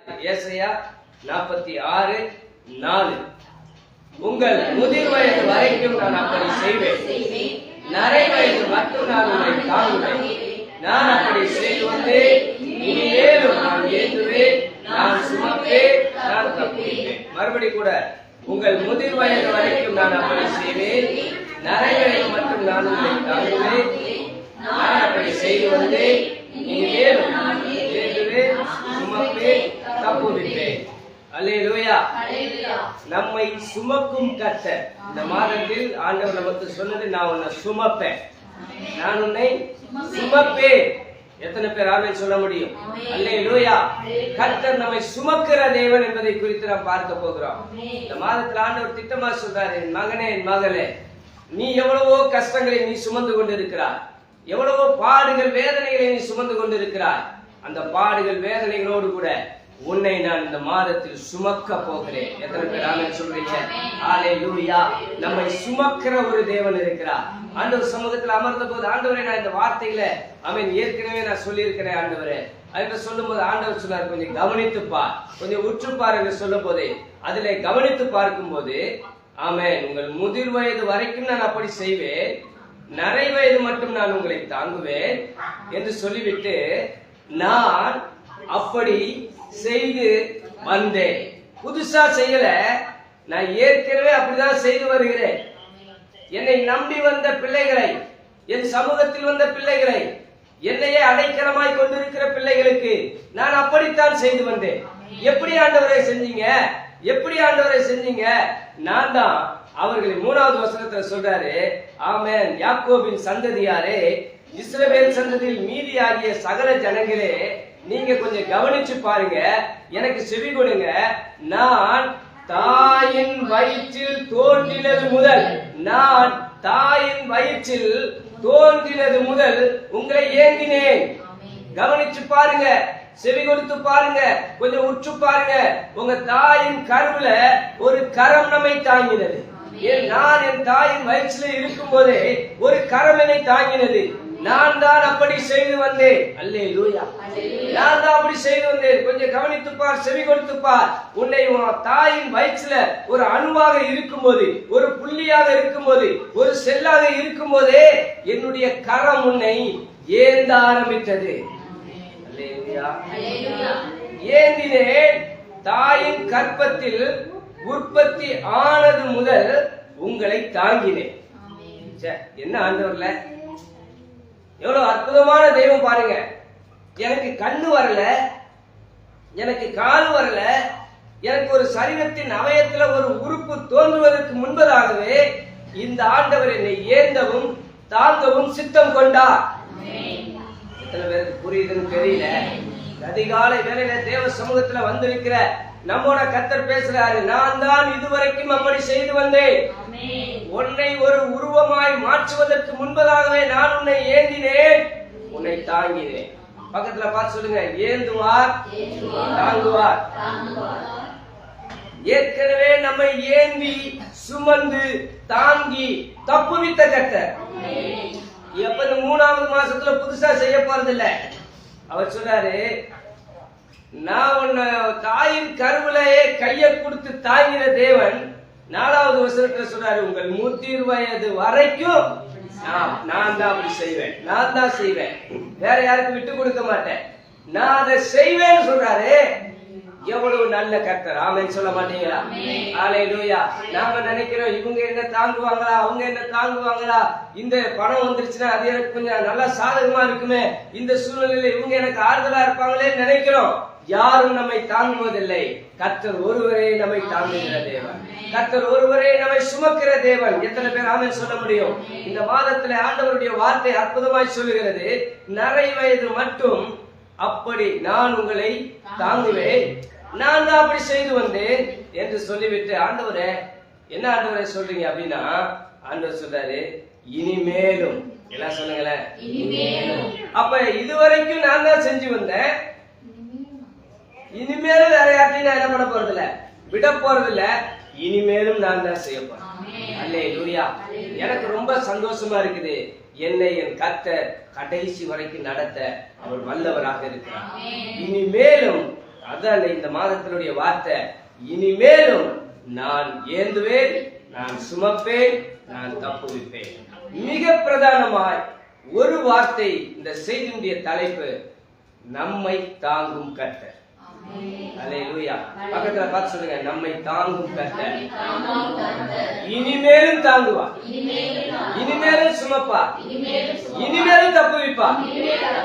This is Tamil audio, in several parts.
ஏசாயா 46:4. உங்கள் முதிர் வயது வரைக்கும் நான் அப்படி செய்வேன், நரை வயது மட்டும் நான் உங்களை தாங்குவேன். நான் அப்படி செய்து வந்து இனிமேலும் நான் ஏற்றுவேன், நான் சுமப்பேன், நான் தப்புவேன். மறுபடி கூட, உங்கள் முதிர் வயது வரைக்கும் நான் அப்படி செய்வேன், நரை வயது மட்டும் நான் உங்களை தாங்குவேன். நான் அப்படி செய்து வந்து இனிமேலும் நான் ஏற்றுவேன், சுமப்பேன், தப்புவிப்பேன். அல்லேலூயா. நம்மை சுமக்கும் கர்த்தர். இந்த மாதத்தில் ஆண்டவர் நமக்கு சொன்னது, நான் உன்னை சுமப்பேன், நான் உன்னை சுமப்பேன். எத்தனை பேர் ஆமென் சொல்ல முடியும்? அல்லேலூயா. கர்த்தர் நம்மை சுமக்கிற தேவன் என்பதை குறித்து நாம் பார்க்க போகிறோம். இந்த மாதத்தில் ஆண்டவர் திட்டமா சொல்றாரு, என் மகனே, என் மகளே, நீ எவ்வளவோ கஷ்டங்களை நீ சுமந்து கொண்டிருக்கிறாய், எவ்வளவோ பாடுகள் வேதனைகளை நீ சுமந்து கொண்டிருக்கிறாய். அந்த பாடுகள் வேதனைகளோடு கூட உன்னை நான் இந்த மாதத்தில் சுமக்க போகிறேன். எத்தனை பேர் ஆமென் சொல்றீங்க? அல்லேலூயா. நம்மை சுமக்கிற ஒரு தேவன் இருக்கிறார். ஆண்டவர் சமூகத்தில் அமர்ந்த போது, ஆண்டவரே, நான் இந்த வார்த்தைகளை ஆமென் ஏற்கனவே நான் சொல்லி இருக்கிறேன் ஆண்டவரே. அதுக்கு சொல்லும் போது ஆண்டவர் சொன்னார், கொஞ்சம் கவனித்துப்பார், கொஞ்சம் உற்றுப்பார் என்று சொல்லும் போதே அதிலே கவனித்து பார்க்கும் போது, ஆமென், உங்கள் முதிர் வயது வரைக்கும் நான் அப்படி செய்வேன், நரை வயது மட்டும் நான் உங்களை தாங்குவேன் என்று சொல்லிவிட்டு, நான் அப்படி செய்து வந்தேன். புதுசா செய்யல, நான் ஏற்கனவே அப்படிதான் செய்து வருகிறேன். என்னை நம்பி வந்த பிள்ளைகளை, என் சமூகத்தில் வந்த பிள்ளைகளை, என்னையே அடைக்கலமாய் கொண்டிருக்கிற பிள்ளைகளுக்கு நான் அப்படித்தான் செய்து வந்தேன். எப்படி ஆண்டவரை செஞ்சீங்க? எப்படி ஆண்டவரை செஞ்சீங்க? நான் தான் அவர்களை 3வது வசனத்துல சொல்றாரு, ஆமென், யாக்கோபின் சந்ததியாரே, இஸ்ரவேல் சந்ததியில் மீதி ஆகிய சகல ஜனங்களே, நீங்க கொஞ்சம் கவனிச்சு பாருங்க, எனக்கு செவி கொடுங்க. நான் தாயின் வயிற்றில் தோன்றினது முதல், நான் தாயின் வயிற்றில் தோன்றினது முதல் உங்களை ஏங்கினேன். கவனிச்சு பாருங்க, செவி கொடுத்து பாருங்க, கொஞ்சம் உற்று பாருங்க. உங்க தாயின் கருவுல ஒரு கரம் நம்மை தாங்கினது. நான் என் தாயின் வயிற்றில இருக்கும் போதே ஒரு கரம் என்னை தாங்கினது. நான் தான் அப்படி செய்து வந்தேன். அல்லேலூயா. நான் தான் அப்படி செய்து வந்தேன். கொஞ்சம் கவனித்து பார், செவி கொடுத்து பார். உன்னை தாயின் வயிற்றுல ஒரு அணுவாக இருக்கும் போது, ஒரு புள்ளியாக இருக்கும் போது, ஒரு செல்லாக இருக்கும் போதே என்னுடைய கரம் உன்னை ஏந்த ஆரம்பித்தது. அல்லேலூயா. ஏந்தினேன். தாயின் கற்பத்தில் உற்பத்தி ஆனது முதல் உங்களை தாங்கினேன். என்ன ஆண்டவர்ல, எவ்வளவு அற்புதமான தெய்வம் பாருங்க. எனக்கு கண்ணு வரல, எனக்கு கால் வரல, எனக்கு ஒரு சரீரத்தின் அவயத்துல ஒரு உறுப்பு தோன்றுவதற்கு முன்பதாகவே இந்த ஆண்டவர் என்னை ஏந்தவும் தாங்கவும் சித்தம் கொண்டார். எத்தனை பேருக்கு புரியுதுன்னு தெரியல. அதிகாலை வேளையில தேவ சமூகத்துல வந்திருக்கிற நம்மோட கர்த்தர் பேசுறாரு, நான் தான் இதுவரைக்கும் அப்படி செய்து வந்தேன். உன்னை ஒரு உருவமாய் மாற்றுவதற்கு முன்பதாகவே நான் உன்னை ஏந்தினேன், உன்னை தாங்கினேன். பக்கத்துல பார்த்து சொல்லுங்க, ஏந்துவார், தாங்குவார். ஏற்கனவே நம்மை ஏந்தி சுமந்து தாங்கி தப்புவித்த கர்த்தர். எப்ப இந்த 3வது மாசத்துல புதுசா செய்ய போறதில்ல. அவர் சொல்றாரு, நான் உன்னை தாயின் கருவிலேயே கையை கொடுத்து தாங்கின தேவன் 4வது வசனத்துல சொல்றாரு, உங்கள் முதிர் வயது வரைக்கும் நான் தான் அப்படி செய்வேன், நான் தான் செய்வேன், வேற யாருக்கும் விட்டு கொடுக்க மாட்டேன், நான் அதை செய்வேன்னு சொல்றாரு. எவ்வளவு நல்ல கர்த்தர். ஆமென் சொல்ல மாட்டீங்களா? அல்லேலூயா. நாம நினைக்கிறோம், இவங்க என்ன தாங்குவாங்களா, அவங்க என்ன தாங்குவாங்களா, இந்த பணம் வந்துருச்சுன்னா அது எனக்கு கொஞ்சம் நல்லா சாதகமா இருக்குமே, இந்த சூழ்நிலையில இவங்க எனக்கு ஆறுதலா இருப்பாங்களே நினைக்கிறோம். யாரும் நம்மை தாங்குவதில்லை. கர்த்தர் ஒருவரே நம்மை தாங்குகிற தேவன், கர்த்தர் ஒருவரே நம்மை சுமக்கிற தேவன். எத்தனை பேர் ஆமென் சொல்ல முடியும்? இந்த மாதத்துல ஆண்டவருடைய வார்த்தை அற்புதமாய் சொல்லுகிறது, நரை வயது மட்டும் அப்படி நான் உங்களை தாங்குவேன், நான் தான் அப்படி செய்து வந்தேன் என்று சொல்லிவிட்டு, ஆண்டவரே, என்ன ஆண்டவரே சொல்றீங்க அப்படின்னா, ஆண்டவர் சொல்றாரு, இனிமேலும். எல்லாம் சொல்லுங்களேன், இனிமேலும். அப்ப இதுவரைக்கும் நான் தான் செஞ்சு வந்தேன், இனிமேலும் வேற யார்ட்டையும் நான் என்ன பண்ண போறதில்ல, விட போறதில்ல, இனிமேலும் நான் தான் செய்ய போறேன். அல்லேலூயா. எனக்கு ரொம்ப சந்தோஷமா இருக்குது. என்னை என் கர்த்தர் கடைசி வரைக்கும் நடத்த அவர் வல்லவராக இருக்கிறார். இனிமேலும் அதான் இந்த மாதத்தினுடைய வார்த்தை. இனிமேலும் நான் ஏந்துவேன், நான் சுமப்பேன், நான் தப்புவிப்பேன். மிக பிரதானமாய் ஒரு வார்த்தை இந்த செய்தியுடைய தலைப்பு, நம்மை தாங்கும் கர்த்தர். அல்லேலூயா. பக்கத்துல பார்த்து சொல்லுங்க, நம்மை தாங்கும் கர்த்தர் இனிமேலும் தாங்குவா, இனிமேலும் சுமப்பா, இனிமேலும் தப்புவிப்பா.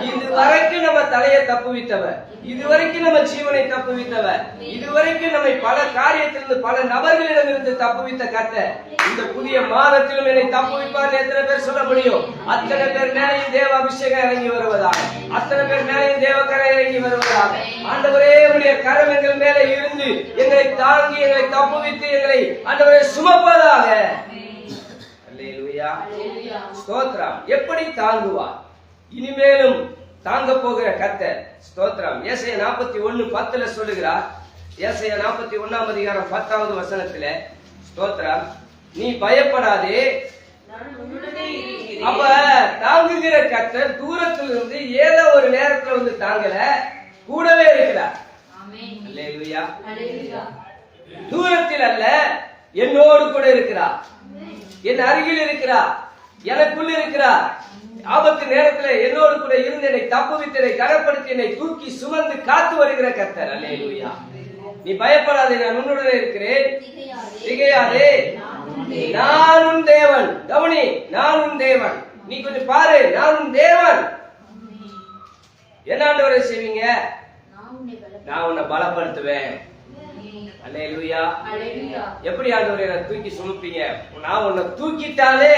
இதுவரைக்கும் நம்ம தலையை தப்புவித்தவர், இதுவரைக்கும் நம்ம ஜீவனை தப்புவித்தவர், இதுவரைக்கும் நம்மை பல காரியத்திலிருந்து பல நபர்களிடமிருந்து தப்புவித்த கர்த்தர் இந்த புதிய மாதத்திலும் என்னை தப்புவிப்பார். எத்தனை பேர் சொல்ல முடியும்? அத்தனை பேர் மேலையும் தேவ அபிஷேகம் இறங்கி வருவதாக, அத்தனை பேர் மேலையும் தேவக்கரை இறங்கி வருவதாக. ஆண்டவரே, உடைய கரம் எங்கள் மேலே இருந்து எங்களை தாங்கி எங்களை தப்புவித்து எங்களை ஆண்டவரே சுமப்பதாக. அல்லேலூயா, ஸ்தோத்திரம். எப்படி தாங்குவார்? இனிமேலும் தாங்க போகிற கர்த்தர். ஸ்தோத்திரம். ஏசாயா 41:10 சொல்லுகிறார். ஏசாயா 41 அதிகாரம் 10வது வசனத்துல, ஸ்தோத்திரம், நீ பயப்படாதே. அப்ப தாங்குகிற கர்த்தர் தூரத்திலிருந்து ஏதோ ஒரு நேரத்துல வந்து தாங்கல, கூடவே இருக்கிறார். அல்லேலூயா. தூரத்தில் அல்ல, என்னோடு கூட இருக்கிறார், என் அருகில் இருக்கிறார், எனக்குள்ள இருக்கிறார். ஆபத்து நேரத்தில் என்னோடு கூட இருந்து என்னை தப்புவித்து என்னை கரப்படுத்தி என்னை தூக்கி சுமந்து காத்து வருகிற கர்த்தர். அல்லேலூயா. நீ பயப்படாதே, நான் உன்னுடனே இருக்கிறேன், திகையாதே, நான் உன் தேவன். கவனி, நான் உன் தேவன். நீ கொஞ்சம் பாரு, நான் உன் தேவன். என்ன ஆண்டவரே செய்வீங்க? நான் உன்னை பலப்படுத்துவேன். அல்லேலூயா. எப்படி ஆண்டவரே நான் தூக்கி சுமப்பீங்க? நான் உன்னை தூக்கிட்டாலே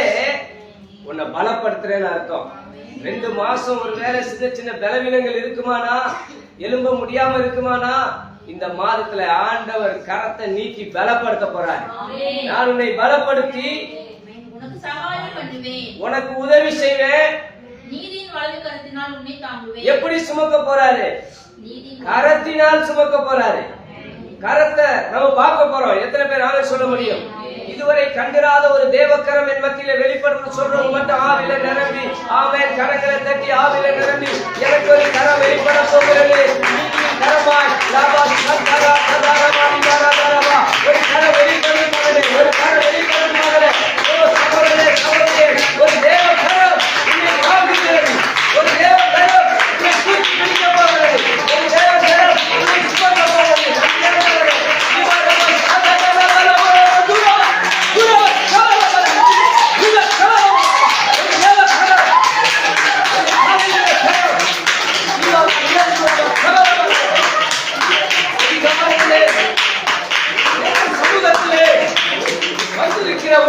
உன்னை பலப்படுத்துறேன்னு அர்த்தம். 2 மாசம் ஒரு வேலை சின்ன சின்ன பலவீனங்கள் இருக்குமானா, எலும்ப முடியாம இருக்குமானா, இந்த மாதத்துல ஆண்டவர் கரத்தை நீட்டி பலப்படுத்த போறார். நான் உன்னை பலப்படுத்தி உனக்கு உதவி செய்வேன். எப்படி சுமக்க போறாரு? கரத்தினால் சுமக்க போறாரு. கரத்தை நம்ம பார்க்க போறோம். எத்தனை பேர் ஆக சொல்ல முடியும்? இதுவரை கண்டிராத ஒரு தேவக்கரம் என் மத்தியில வெளிப்படும் சொல்றவங்க மட்டும் ஆவில நிரம்பி ஆமென் கரங்களை தட்டி ஆவில நிரம்பி எனக்கு ஒரு கரம் வெளிப்பட போகிறது. கரமாய் லாபா சத்தரா சதாரமானி தாராதாரமா ஒரு கரம் வெளிப்படும் மகனே, ஒரு கரம் வெளிப்படும் மகனே. ஓ சகோதரனே, சகோதரியே, ஒரு தேவக்கரம் உன்னை தாங்குகிறது, ஒரு தேவக்கரம் உன்னை தூக்கி பிடிக்க போகிறது, ஒரு தேவக்கரம் உன்னை சுமக்க போகிறது.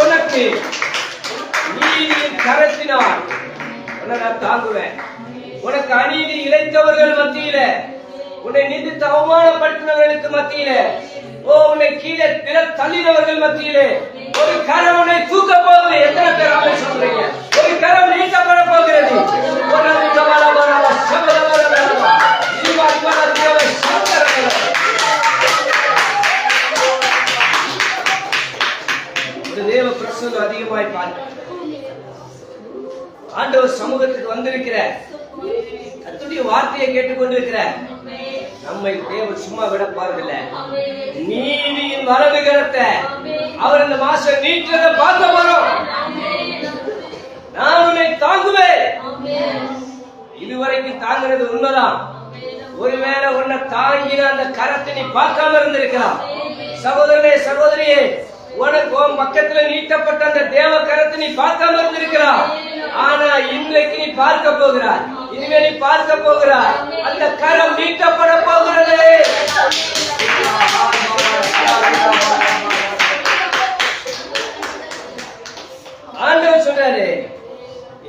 உனக்கு நீதியின் கரத்தினால் உன்னை நான் தாங்குவேன். உனக்கு அநீதி இழைத்தவர்கள் மத்தியில, உன்னை நிந்தித்து அவமானப்படுத்தினவர்களுக்கு மத்தியில, உன்னை கீழே தள்ளினவர்கள் மத்தியிலே ஒரு கரம் உன்னை தூக்க போகுது. எத்தனை பேர் ஆமை சொல்றீங்க? ஒரு கரம் நீட்டப்பட போகிறது. தேவ பிரசன்னம் அதிகமாய் பார்க்க ஆண்டவர் சமூகத்துக்கு வந்திருக்கிற கர்த்தருடைய வார்த்தையை கேட்டுக்கொண்டிருக்கிற நம்மை தேவன் சும்மா விட போறதில்லை. நீதியின் வலது கரத்தை அவர் இந்த மாசம் நீட்டதை பார்க்க போறோம். நான் உன்னை தாங்குவேன். இதுவரைக்கும் தாங்குறது உண்மைதான். ஒருவேளை உன்னை தாங்கின அந்த கரத்தை நீ பார்க்காம இருந்திருக்கலாம். சகோதரனே, சகோதரியே, உனக்கு பக்கத்துல நீட்டப்பட்ட அந்த தேவ கரத்தை நீ பார்க்காம இருந்திருக்கலாம். ஆனா இன்றைக்கு நீ பார்க்க போகிறாய். இனிமே நீ பார்க்க போகிறாய். அந்த கரம் நீட்டப்பட போகிறது. ஆண்டவர் சொல்றாரு,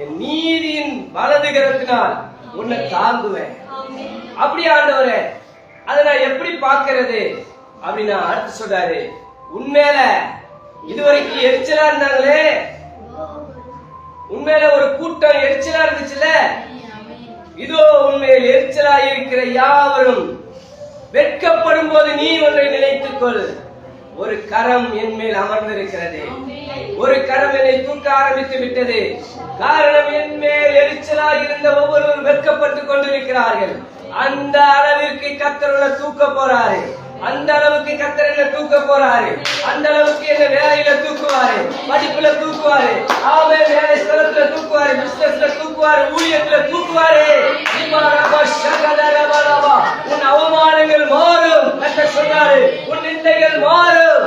என் நீதியின் வலது கரத்தினால் உன்னை தாங்குவேன். அப்படி ஆண்டவரே, அதை நான் எப்படி பார்க்கிறது அப்படின்னா அடுத்து சொல்றாரு, உண்மையில இதுவரைக்கும் எரிச்சலா இருந்தாங்களே, உண்மையில ஒரு கூட்டம் எரிச்சலா இருந்துச்சுல, இதோ உண்மையில் எரிச்சலா இருக்கிற யாவரும் வெட்கப்படும் போது நீ ஒன்றை நினைத்துக் கொள், ஒரு கரம் என் மேல் அமர்ந்திருக்கிறது, ஒரு கரம் என்னை தூக்க ஆரம்பித்து விட்டது. காரணம், என் மேல் எரிச்சலா இருந்த ஒவ்வொருவரும் வெட்கப்பட்டுக் கொண்டிருக்கிறார்கள். அந்த அளவிற்கு கர்த்தர் தூக்க போறாரு. அந்த அளவுக்கு கர்த்தர் என்ன தூக்க போறாரு. அந்த அளவுக்கு என்ன வேலையில தூக்குவாரு, படிப்புல தூக்குவாரு, ஆமென், வேலை ஸ்தலத்துல தூக்குவாரு, பிசினஸ்ல தூக்குவாரு, ஊழியத்துல தூக்குவாரு. உன் அவமானங்கள் மாறும் கர்த்தர் சொல்றாரு. உன் நிந்தைகள் மாறும்.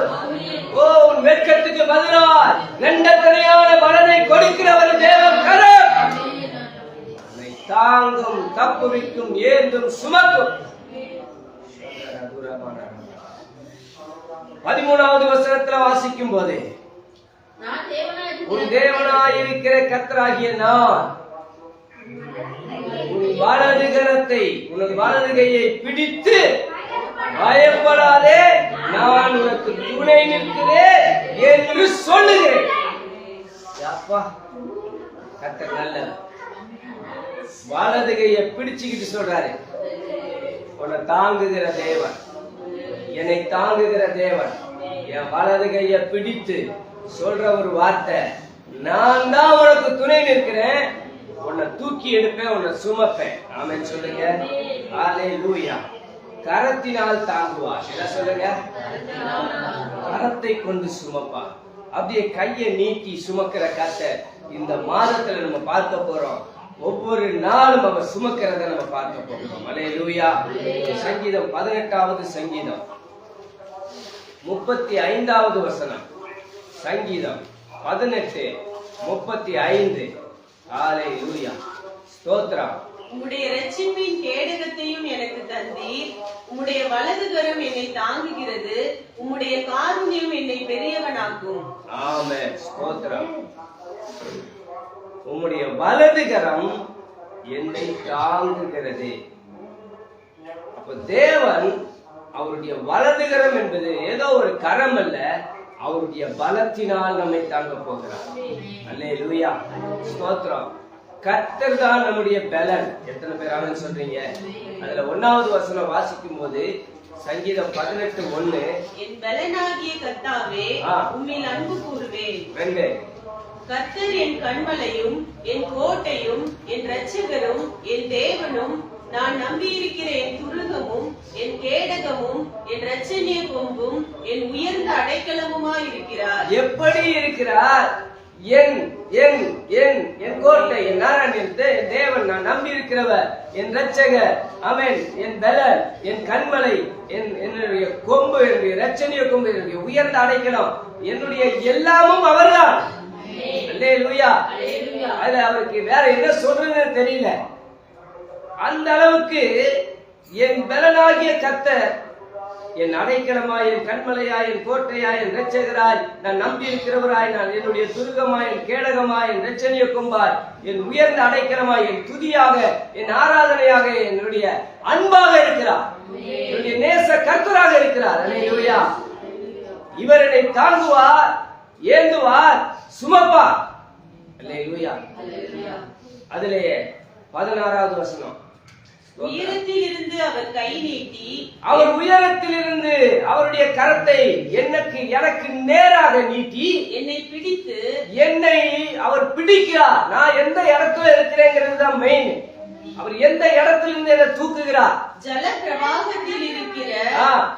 ஓ, உன் வெட்கத்துக்கு பதிலாக நண்டத்தனையான பலனை கொடுக்கிறவர் தேவன் கரம். உன்னை தாங்கும், தப்புவிக்கும், ஏந்தும், சுமக்கும். 13வது வசனத்துல வாசிக்கும் போது, உன் தேவனாயிருக்கிற கர்த்தராகிய நான் உன் வலது கரத்தை, உனது வலது கையை பிடித்து பயப்படாதே, நான் உனக்கு துணை நிற்கிறேன் என்று சொல்லுகிறேன். அப்பா, கர்த்தர் நல்லவர். வலது கையை பிடிச்சுக்கிட்டு சொல்றாரு, உன்னை தாங்குகிற தேவன், என்னை தாங்குகிற தேவன். என் வலது கையை பிடித்து சொல்ற ஒரு வார்த்தை, நான் தான் உனக்கு துணை நிற்கிறேன், உன்னை தூக்கி எடுப்பேன், உன்னை சுமப்பேன். ஆமென் சொல்லுங்க. ஹல்லேலூயா. கரத்தினால் தாங்குவார். என்ன சொல்லுங்க? கரத்தை கொண்டு சுமப்பார். அப்படியே கையை நீட்டி சுமக்கிற கர்த்தர் இந்த மாதத்துல நம்ம பார்க்க போறோம். ஒவ்வொரு நாளும் அவர் சுமக்கிறத நம்ம பார்க்க போகிறோம். ஹல்லேலூயா. சங்கீதம் 18வது சங்கீதம் 35வது வசனம். சங்கீதம் 18:35. ஹல்லேலூயா. ஸ்தோத்திரம். உம்முடைய இரட்சிப்பின் கேடகத்தையும் எனக்கு தந்தீர். உம்முடைய வலது கரம் என்னை தாங்குகிறது. உம்முடைய காருண்யம் என்னை பெரியவனாக்கும். ஆமென். ஸ்தோத்திரம். உம்முடைய வலது கரம் என்னை தாங்குகிறது. அப்ப தேவன் அவருடைய வலது கரம் என்பது ஏதோ ஒரு கரம் அல்ல, அவருடைய பலத்தினால் நம்மை தாங்க போகிறார். அல்லேலூயா. ஸ்தோத்திரம். கர்த்தர் தான் நம்முடைய பலன். எத்தனை பேர் ஆமென் சொல்றீங்க? அதுல 1வது வசனம் வாசிக்கும் போது சங்கீதம் 18:1, என் பலனாகிய கர்த்தாவே உம்மில் அன்பு கூறுவேன். கர்த்தர் என் கண்மலையும் என் கோட்டையும் என் இரட்சகரும் என் தேவனும் நான் நம்பியிருக்கிற என் துருகமும் என் கேடகமும் என் இரட்சணிய கொம்பும் என் உயர்ந்த அடைக்கலமுமாய் இருக்கிறார். எப்படி இருக்கிறார்? என் என் என் என் கோட்டை, என் நாராயணன், என் தேவன், நான் நம்பி இருக்கிறவர், என் இரட்சகர், ஆமென், என் பலன், என் கண்மலை, என்னுடைய கொம்பு, என்னுடைய இரட்சணிய கொம்பு, என்னுடைய உயர்ந்த அடைக்கலம், என்னுடைய எல்லாமும் அவர்தான். அல்லேலூயா. அதுல அவருக்கு வேற என்ன சொல்றதுன்னு தெரியல. அந்த அளவுக்கு என் பலனாகிய கர்த்தர், என் அடைக்கலமாய், என் கண்மலையாய், என் கோட்டையாய், என் இரட்சகராய், நான் நம்பி இருக்கிறவராய், நான் என்னுடைய துருகமாய், என் கேடகமாய், என் இரட்சணிய கொம்பாய், என் உயர்ந்த அடைக்கலமாய், என் துதியாக, என் ஆராதனையாக, என்னுடைய அன்பாக இருக்கிறார், என்னுடைய நேச கர்த்தராக இருக்கிறார். அல்லேலூயா. இவர் என்னை தாங்குவார், ஏந்துவார், சுமப்பார். அல்லேலூயா. அதிலே 16வது வசனம். உயரத்திலிருந்து அவர் கை நீட்டி, அவர் உயரத்திலிருந்து அவருடைய கரத்தை எனக்கு நேராக நீட்டி என்னை பிடித்து, என்னை அவர் பிடிக்கிறார். நான் எந்த இடத்துல இருக்கிறேங்கிறது தான் மெயின். அவர் எந்த இடத்திலிருந்து என்னை தூக்குகிறார்? ஜல பிரவாகத்தில் இருக்கிற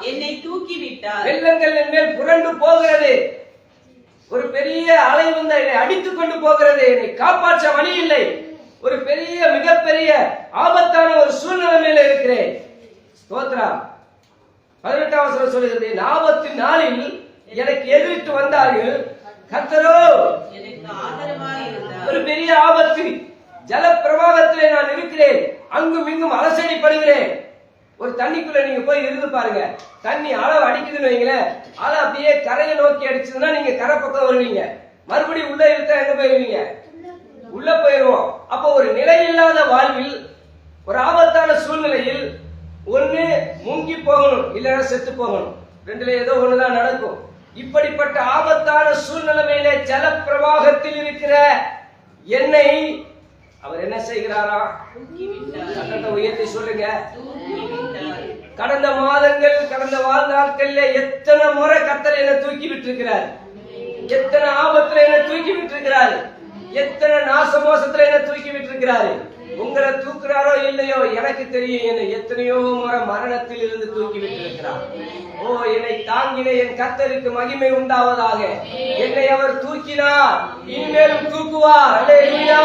என்னை தூக்கி விட்டார். வெள்ளங்கள் என் மேல் புரண்டு போகிறது, ஒரு பெரிய அலை வந்து என்னை அடித்துக் கொண்டு போகிறது, என்னை காப்பாற்ற வழி இல்லை, ஒரு பெரிய மிகப்பெரிய ஆபத்தான ஒரு சூழ்நிலையில இருக்கிறேன். ஸ்தோத்திரம். 18வது வசனம் சொல்லுகிறது, ஆபத்து நாளில் எனக்கு எதிர்த்து வந்தார்கள், கர்த்தரோ எனக்கு ஆதரவாய் இருந்தார். ஒரு பெரிய ஆபத்து, ஜல பிரவாகத்திலே நான் இருக்கிறேன், அங்கும் இங்கும் அலசடிப்படுகிறேன். ஒரு தண்ணிக்குள்ள நீங்க போய் இருந்து பாருங்க, தண்ணி அளவு அடிக்குதுன்னு வைங்களேன், அலை அப்படியே கரையை நோக்கி அடிச்சதுன்னா நீங்க கரை பக்கம் வருவீங்க, மறுபடியும் உள்ள இழுத்தா எங்க போயிருவீங்க? உள்ள போயிருவோம். அப்போ ஒரு நிலையில்லாத வாழ்வில், ஒரு ஆபத்தான சூழ்நிலையில் ஒண்ணு முங்கி போகணும், இல்லைன்னா செத்து போகணும், ரெண்டுல ஏதோ ஒண்ணுதான் நடக்கும். இப்படிப்பட்ட ஆபத்தான சூழ்நிலையிலே ஜல பிரவாகத்தில் இருக்கிற என்னை அவர் என்ன செய்கிறாரா? சத்தத்தை உயர்த்தி சொல்லுங்க. கடந்த மாதங்கள், கடந்த வாழ்நாட்கள்ல எத்தனை முறை கர்த்தர் என்ன தூக்கி விட்டிருக்கிறார், எத்தனை ஆபத்துல என்ன தூக்கி விட்டிருக்கிறார், எத்தனை நாசமோசத்துல என்ன தூக்கி விட்டிருக்கிறாரு. உங்களை தூக்குறாரோ இல்லையோ எனக்கு தெரியும். என்னை எத்தனையோ முறை மரணத்தில் இருந்து தூக்கி விட்டிருக்கிறார். ஓ, என்னை தாங்கின என் கர்த்தருக்கு மகிமை உண்டாவதாக. என்னை அவர் தூக்கினார், இனிமேலும் தூக்குவார். அல்லேலூயா.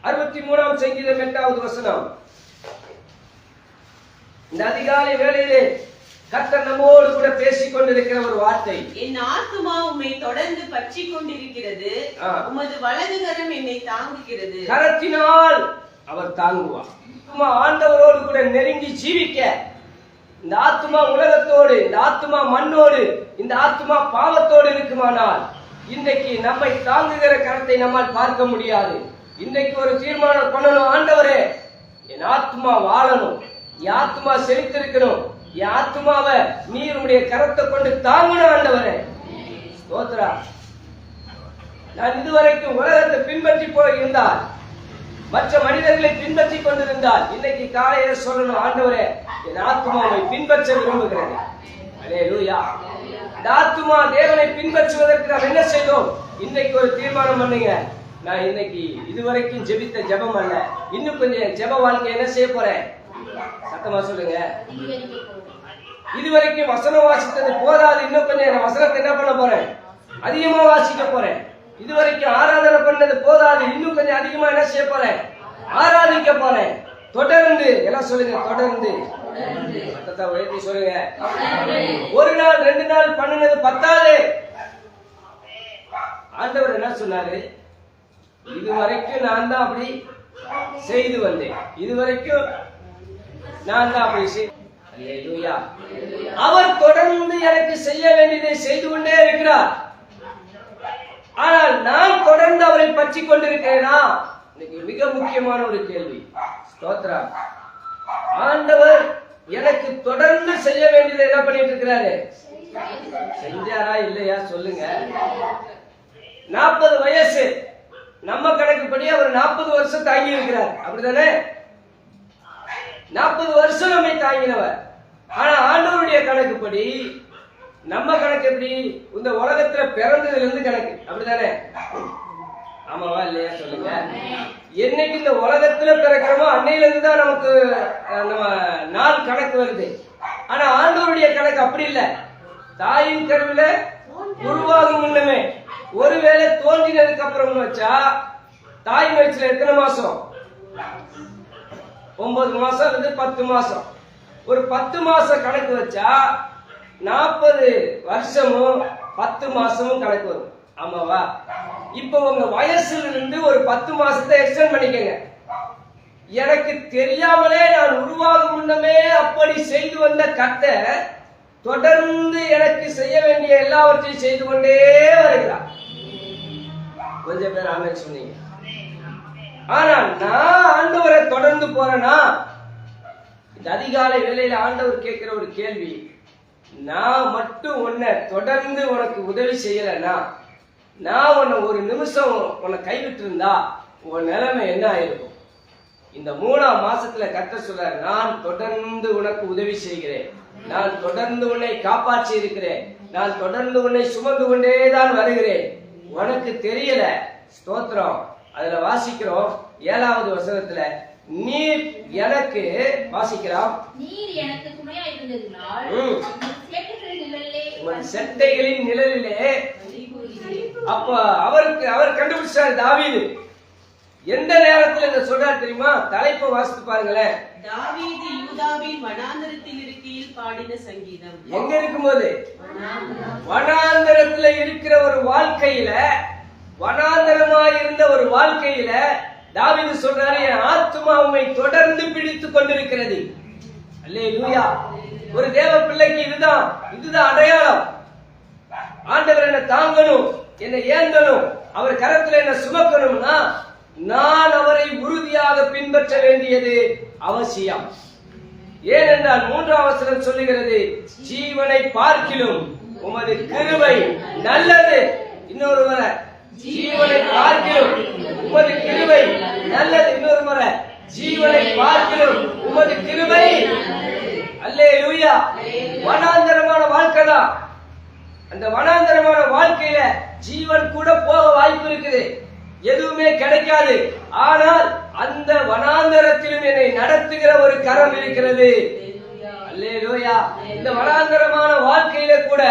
63ஆம் சங்கீதம் 8வது வசனம். இந்த அதிகாலை வேளையிலே கர்த்தர் நம்மோடு கூட பேசிக் கொண்டிருக்கிற ஒரு வார்த்தை. என் ஆத்துமா உம்மை தொடர்ந்து பற்றிக் கொண்டிருக்கிறது, உமது வலது கரம் என்னை தாங்குகிறது. கரத்தினால் அவர் தாங்குவார். ஆண்டவரோடு கூட நெருங்கி ஜீவிக்க இந்த ஆத்துமா உலகத்தோடு, இந்த ஆத்துமா மண்ணோடு, இந்த ஆத்துமா பாவத்தோடு இருக்குமானால் இன்றைக்கு நம்மை தாங்குகிற கரத்தை நம்மால் பார்க்க முடியாது. இன்றைக்கு ஒரு தீர்மானம் பண்ணணும். ஆண்டவரே, என் ஆத்துமா வாழணும், என் ஆத்துமா செழித்திருக்கணும், என் ஆத்துமாவை நீர் உடைய கரத்தை கொண்டு தாங்கணும். ஆண்டவரே ஸ்தோத்திரா. நான் இதுவரைக்கும் உலகத்தை பின்பற்றி போய் இருந்தால், மற்ற மனிதர்களை பின்பற்றி கொண்டிருந்தால், இன்னைக்கு காலையில சொல்லணும், ஆண்டவரே என் ஆத்துமாவை பின்பற்ற விரும்புகிறேன். அல்லேலூயா. இந்த ஆத்துமா தேவனை பின்பற்றுவதற்கு நாம் என்ன செய்தோம்? இன்னைக்கு ஒரு தீர்மானம் பண்ணுங்க. நான் இன்னைக்கு இதுவரைக்கும் ஜெபித்த ஜெபம் அல்ல, இன்னும் கொஞ்சம் ஜெப வாழ்க்கை என்ன செய்ய போறேன்? சத்தமா சொல்லுங்க. இதுவரைக்கும் வசனம் வாசித்தது போதாது, இன்னும் கொஞ்சம் வசனத்தை என்ன பண்ண போறேன்? அதிகமா வாசிக்க போறேன். இதுவரைக்கும் ஆராதனை பண்ணது போதாது, இன்னும் கொஞ்சம் அதிகமா என்ன செய்ய போறேன்? ஆராதிக்க போறேன். தொடர்ந்து எல்லாம் சொல்லுங்க. தொடர்ந்து உயர்த்தி சொல்லுங்க. ஒரு நாள் 2 நாள் பண்ணினது பத்தாது. ஆண்டவர் என்ன சொன்னாரு? இதுவரைக்கும் நான் தான் அப்படி செய்து வந்தேன், இதுவரைக்கும் நான் தான் அப்படி செய்து. அல்லேலூயா. அவர் தொடர்ந்து எனக்கு செய்ய வேண்டியதை செய்து கொண்டே இருக்கிறார். ஆனால் நான் தொடர்ந்து அவரை பற்றி கொண்டிருக்கிறேனா? மிக முக்கியமான ஒரு கேள்வி. ஸ்தோத்திரம். ஆண்டவர் எனக்கு தொடர்ந்து செய்ய வேண்டியதை என்ன பண்ணிட்டு இருக்கிறாரு? செஞ்சாரா இல்லையா சொல்லுங்க. 40 வயசு நம்ம கணக்குப்படி அவர் 40 வருஷம் தாங்கி இருக்கிறார். அப்படித்தானே? 40 வருஷம் நம்மை தாங்கினவர். ஆனா ஆண்டவருடைய கணக்குப்படி, நம்ம கணக்கு எப்படி? இந்த உலகத்துல பிறந்ததுல இருந்து கணக்கு. அப்படித்தானே? ஆமாவா இல்லையா சொல்லுங்க. என்னைக்கு இந்த உலகத்துல பிறக்கிறோமோ அன்னையில இருந்து தான் நமக்கு நம்ம நாள் கணக்கு வருது. ஆனா ஆண்டவருடைய கணக்கு அப்படி இல்லை. தாயின் கருவில உருவாகும் முன்னமே, ஒருவேளை தோன்றினதுக்கு அப்புறம் வச்சா தாய் வயிற்றுல எத்தனை மாசம்? 9 மாசம் அல்லது 10 மாசம். ஒரு 10 மாசம் கணக்கு வச்சா 40 வருஷமும் 10 மாசமும் கணக்கு வரும். ஆமாவா? இப்ப உங்க வயசுல இருந்து ஒரு 10 மாசத்தை எக்ஸ்டெண்ட் பண்ணிக்கங்க. எனக்கு தெரியாமலே நான் உருவாகும் முன்னமே அப்படி செய்து வந்த கர்த்தர் தொடர்ந்து எனக்கு செய்ய வேண்டிய எல்லாவற்றையும் செய்து கொண்டே வருகிறார். கொஞ்சம் பேர் ஆமென் சொன்னீங்க. ஆனா நான் ஆண்டவரை தொடர்ந்து போறேனா? இந்த அதிகாலை வேளையில ஆண்டவர் கேட்கிற ஒரு கேள்வி, நான் மட்டும் உன்னை தொடர்ந்து உனக்கு உதவி செய்யலன்னா, நான் உன்னை ஒரு நிமிஷம் உன்னை கைவிட்டு இருந்தா உன் நிலைமை என்ன ஆயிருக்கும்? இந்த 3ஆம் மாசத்துல கர்த்தர் சொல்றார், நான் தொடர்ந்து உனக்கு உதவி செய்கிறேன், நான் தொடர்ந்து உன்னை காப்பாற்றி இருக்கிறேன், நான் தொடர்ந்து உன்னை சுமந்து கொண்டேதான் வருகிறேன். உனக்கு தெரியல. ஸ்தோத்திரம். அதுல வாசிக்கிறோம் 7வது வசனத்துல, நீர் எனக்கு வாசிக்கிறோம், நீர் எனக்கு துணையா இருந்ததினால் செட்டைகளின் நிழலிலே. அப்ப அவர் கண்டுபிடிச்சார் தாவீது. எந்த நேரத்துல இத சொல்றாரு தெரியுமா? தலைப்பை வாசித்து பாருங்களேன். தாவீது யூதாவின் வனாந்தரத்தில் இருக்கையில் பாடின சங்கீதம். எங்க இருக்கும்போது? வனாந்தரத்துல இருக்கிற ஒரு வாழ்க்கையில, வனாந்தரமாய் இருந்த ஒரு வாழ்க்கையில தாவீது சொல்றாரு, என் ஆத்துமா உம்மை தொடர்ந்து பிடித்துக் கொண்டிருக்கிறது. அல்லேலூயா. ஒரு தேவ பிள்ளைக்கு இதுதான் அடையாளம். ஆண்டவர் என்ன தாங்கணும், என்னை ஏந்தணும், அவர் கரத்துல என்ன சுமக்கணும்னா நான் அவரை உறுதியாக பின்பற்ற வேண்டியது அவசியம். ஏனென்றால் 3ஆம் வசனம் சொல்லுகிறது, ஜீவனை பார்க்கிலும் உமது கிருபை நல்லது. இன்னொரு முறை, ஜீவனை பார்க்கிலும் உமது கிருபை நல்லது. இன்னொரு முறை, ஜீவனை பார்க்கிலும் உமது கிருபை. அல்லேலூயா. வனாந்தரமான வாழ்க்கை தான். அந்த வனாந்தரமான வாழ்க்கையில ஜீவன் கூட போக வாய்ப்பு இருக்குது. எதுவுமே கிடைக்காது. ஆனால் அந்த வனாந்தரத்திலும் என்னை நடத்துகிற ஒரு கரம் இருக்கிறது. அல்லேலூயா. இந்த வனாந்தரமான வாழ்க்கையில கூட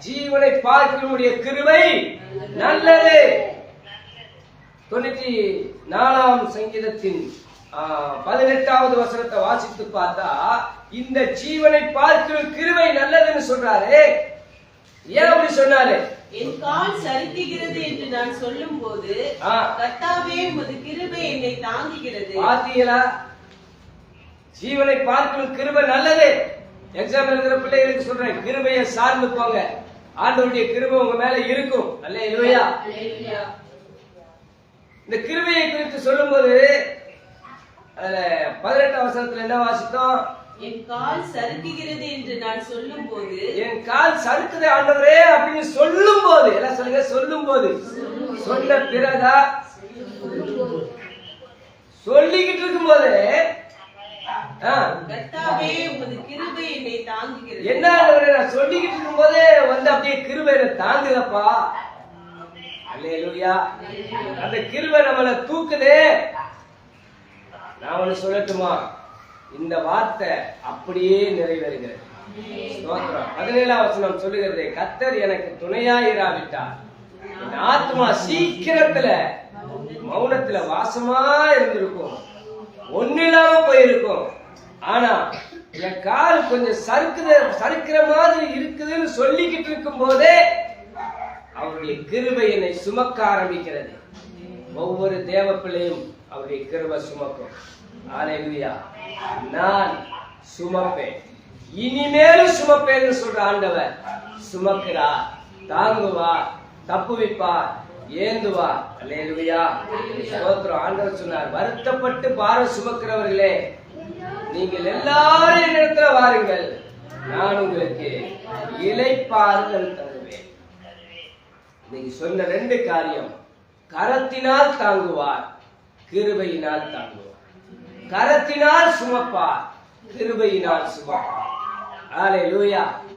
ஜீவனை பார்க்கக்கூடிய கிருபை நல்லது. 94ஆம் சங்கீதத்தின் 18வது வசனத்தை வாசித்து பார்த்தா இந்த ஜீவனை பார்க்கிற கிருபை நல்லதுன்னு சொல்றாரு. ஏன் அப்படி சொன்னாரு? என் கால் சறுக்குகிறது என்று நான் சொல்லும் போது கர்த்தாவே உமது கிருபை என்னை தாங்குகிறது. பாத்தீங்களா? ஜீவனை பார்க்கும் கிருபை நல்லது. எக்ஸாம் எழுதுற பிள்ளைகளுக்கு சொல்றேன், கிருபையை சார்ந்து போங்க. ஆண்டவருடைய கிருபை உங்க மேல இருக்கும். அல்லேலூயா. இந்த கிருபையை குறித்து சொல்லும் போது அதுல 18ஆம் வசனத்துல என்ன வாசித்தோம்? என் கால் சறுக்குகிறது என்று நான் சொல்லும் போது, என் கால் சறுக்குது ஆண்டவரே அப்படின்னு சொல்லும் போது, எல்லாம் சொல்லுங்க, சொல்லும் போது. சொன்ன பிறகா? சொல்லிக்கிட்டு இருக்கும் போது கர்த்தாவே உமது கிருபை என்னை தாங்குகிறது. என்ன நான் சொல்லிக்கிட்டு இருக்கும் போதே வந்து அப்படியே கிருபை என்னை தாங்குதப்பா. அல்லேலூயா. அந்த கிருபை நம்மளை தூக்குதே. நான் ஒண்ணு சொல்லட்டுமா? இந்த வார்த்தை அப்படியே நிறைவேறுகிறது. 17ஆம் வசனம் சொல்லுகிறது, கர்த்தர் எனக்கு துணையாயிராவிட்டார் என் ஆத்மா சீக்கிரத்துல மௌனத்துல வாசமா இருந்திருக்கும், ஒன்னில்லாம போயிருக்கும். ஆனா என் கால் கொஞ்சம் சறுக்கிற மாதிரி இருக்குதுன்னு சொல்லிக்கிட்டு இருக்கும் போதே அவருடைய கிருபை என்னை சுமக்க ஆரம்பிக்கிறது. ஒவ்வொரு தேவ பிள்ளையும் அவருடைய கிருபை சுமக்கும். அல்லேலூயா. நான் சுமப்பேன், இனிமேலும் சுமப்பேன்னு சொல்ற ஆண்டவர் சுமக்கிறார், தாங்குவார், தப்புவிப்பார், ஏந்துவார். அல்லேலூயா. ஸ்தோத்திரம். ஆண்டவர் சொன்னார், வருத்தப்பட்டு பாரம் சுமக்கிறவர்களே நீங்கள் எல்லாரும் என்னிடத்துல வாருங்கள், நான் உங்களுக்கு இளைப்பாறுதல் தருவேன். நீங்க சொன்ன 2 காரியம், கரத்தினால் தாங்குவார், கிருபையினால் தாங்குவார். கரத்தினால் சுமப்பார், கிருபையினால் சுமப்பார். அல்லேலூயா.